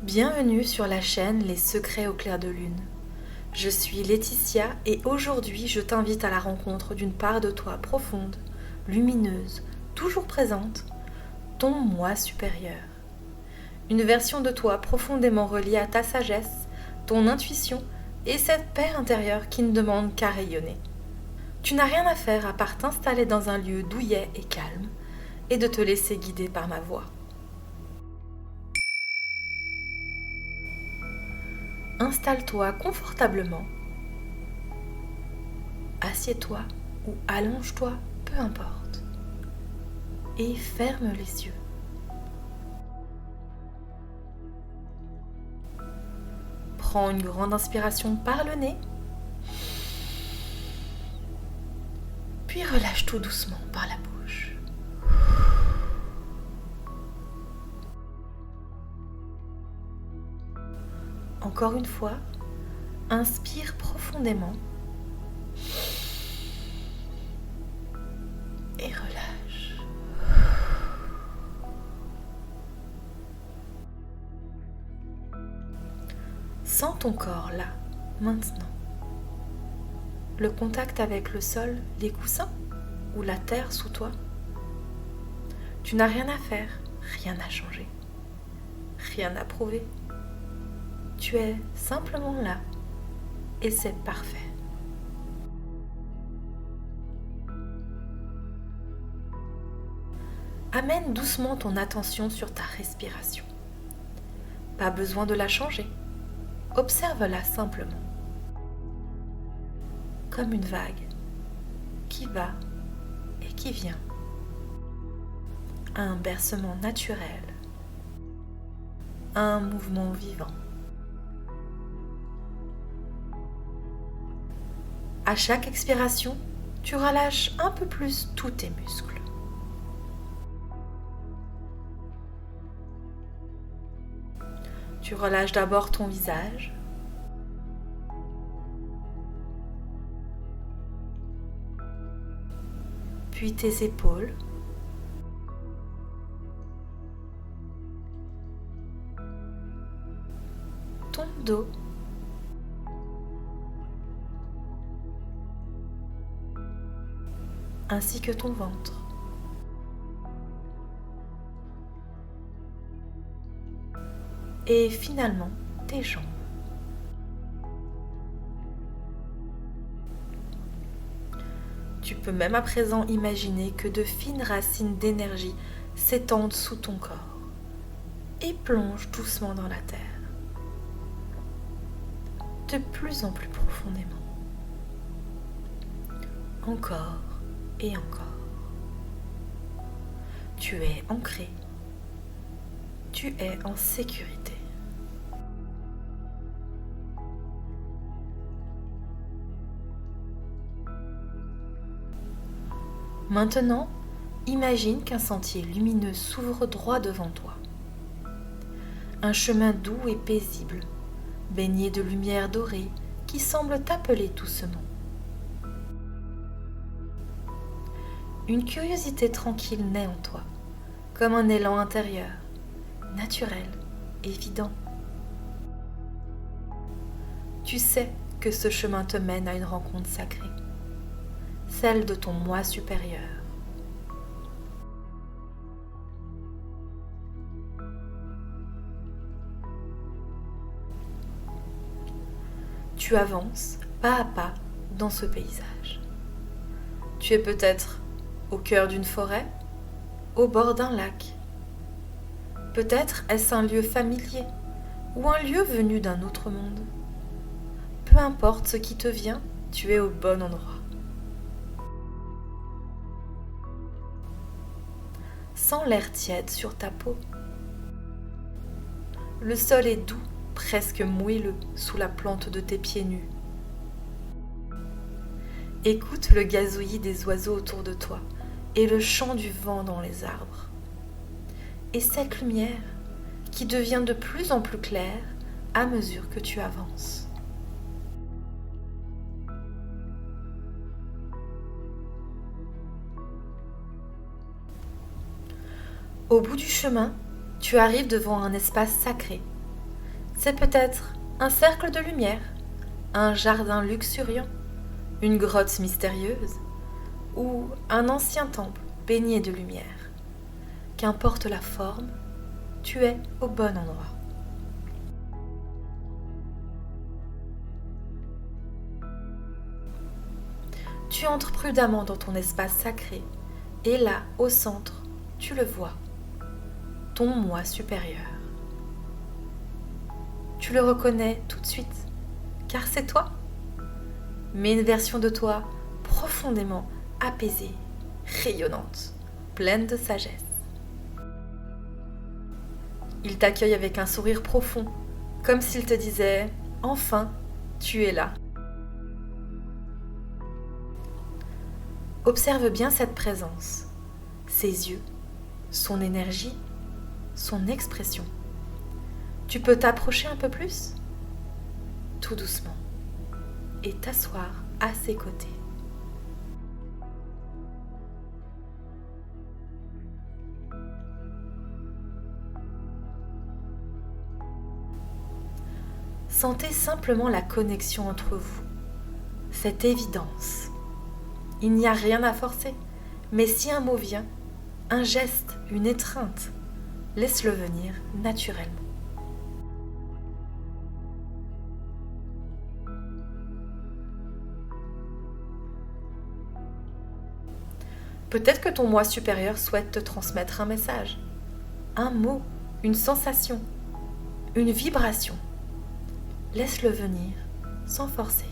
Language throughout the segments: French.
Bienvenue sur la chaîne Les Secrets au clair de lune. Je suis Laetitia et aujourd'hui je t'invite à la rencontre d'une part de toi profonde, lumineuse, toujours présente, ton moi supérieur. Une version de toi profondément reliée à ta sagesse, ton intuition et cette paix intérieure qui ne demande qu'à rayonner. Tu n'as rien à faire à part t'installer dans un lieu douillet et calme et de te laisser guider par ma voix. Installe-toi confortablement. Assieds-toi ou allonge-toi, peu importe. Et ferme les yeux. Prends une grande inspiration par le nez. Puis relâche tout doucement par la bouche. Encore une fois, inspire profondément. Et relâche. Sens ton corps là, maintenant. Le contact avec le sol, les coussins ou la terre sous toi. Tu n'as rien à faire, rien à changer, rien à prouver. Tu es simplement là et c'est parfait. Amène doucement ton attention sur ta respiration. Pas besoin de la changer. Observe-la simplement. Comme une vague qui va et qui vient. Un bercement naturel. Un mouvement vivant. À chaque expiration, tu relâches un peu plus tous tes muscles. Tu relâches d'abord ton visage, puis tes épaules, ton dos, ainsi que ton ventre. Et finalement, tes jambes. Tu peux même à présent imaginer que de fines racines d'énergie s'étendent sous ton corps et plongent doucement dans la terre, de plus en plus profondément. Encore et encore. Tu es ancré. Tu es en sécurité. Maintenant, imagine qu'un sentier lumineux s'ouvre droit devant toi. Un chemin doux et paisible, baigné de lumière dorée qui semble t'appeler doucement. Une curiosité tranquille naît en toi, comme un élan intérieur, naturel, évident. Tu sais que ce chemin te mène à une rencontre sacrée, celle de ton moi supérieur. Tu avances pas à pas dans ce paysage. Tu es peut-être au cœur d'une forêt, au bord d'un lac. Peut-être est-ce un lieu familier ou un lieu venu d'un autre monde. Peu importe ce qui te vient, tu es au bon endroit. Sens l'air tiède sur ta peau. Le sol est doux, presque moelleux sous la plante de tes pieds nus. Écoute le gazouillis des oiseaux autour de toi et le chant du vent dans les arbres. Et cette lumière qui devient de plus en plus claire à mesure que tu avances. Au bout du chemin, tu arrives devant un espace sacré, C'est peut-être un cercle de lumière, un jardin luxuriant, une grotte mystérieuse ou un ancien temple baigné de lumière. Qu'importe la forme, tu es au bon endroit. Tu entres prudemment dans ton espace sacré et là, au centre, tu le vois, ton moi supérieur. Tu le reconnais tout de suite, car c'est toi, mais une version de toi profondément apaisée, rayonnante, pleine de sagesse. Il t'accueille avec un sourire profond, comme s'il te disait « Enfin, tu es là ». Observe bien cette présence, ses yeux, son énergie, son expression. Tu peux t'approcher un peu plus, tout doucement, et t'asseoir à ses côtés. Sentez simplement la connexion entre vous, cette évidence. Il n'y a rien à forcer, mais si un mot vient, un geste, une étreinte, laisse-le venir naturellement. Peut-être que ton moi supérieur souhaite te transmettre un message, un mot, une sensation, une vibration. Laisse-le venir sans forcer.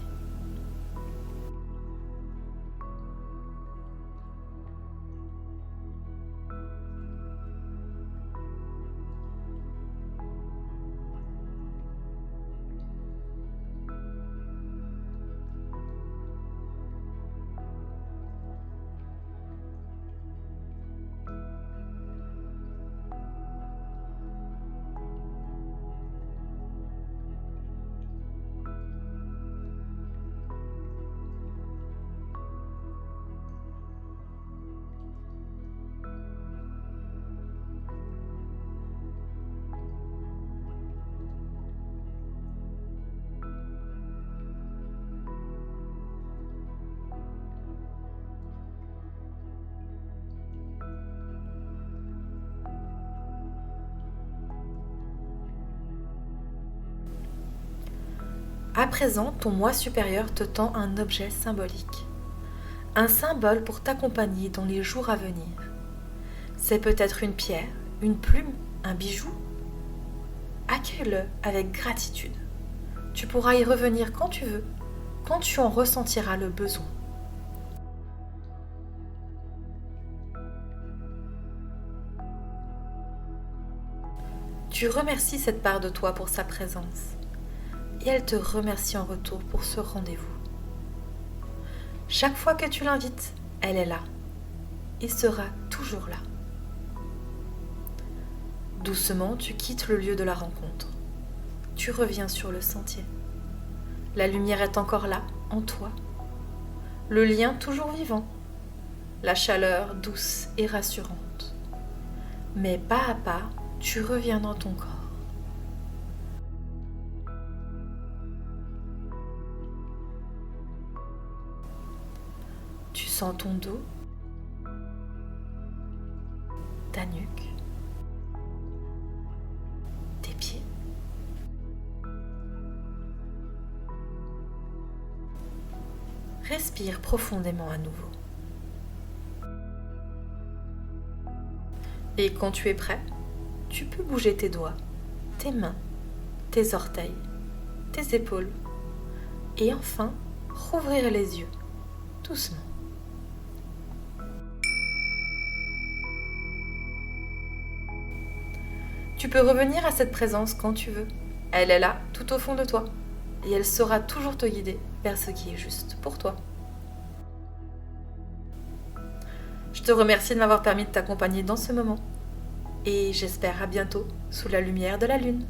À présent, ton moi supérieur te tend un objet symbolique. Un symbole pour t'accompagner dans les jours à venir. C'est peut-être une pierre, une plume, un bijou. Accueille-le avec gratitude. Tu pourras y revenir quand tu veux, quand tu en ressentiras le besoin. Tu remercies cette part de toi pour sa présence. Et elle te remercie en retour pour ce rendez-vous. Chaque fois que tu l'invites, elle est là et sera toujours là. Doucement, tu quittes le lieu de la rencontre. Tu reviens sur le sentier. La lumière est encore là, en toi. Le lien toujours vivant. La chaleur douce et rassurante. Mais pas à pas, tu reviens dans ton corps. Tu sens ton dos, ta nuque, tes pieds. Respire profondément à nouveau. Et quand tu es prêt, tu peux bouger tes doigts, tes mains, tes orteils, tes épaules. Et enfin, rouvrir les yeux, doucement. Tu peux revenir à cette présence quand tu veux. Elle est là, tout au fond de toi. Et elle saura toujours te guider vers ce qui est juste pour toi. Je te remercie de m'avoir permis de t'accompagner dans ce moment. Et j'espère à bientôt sous la lumière de la lune.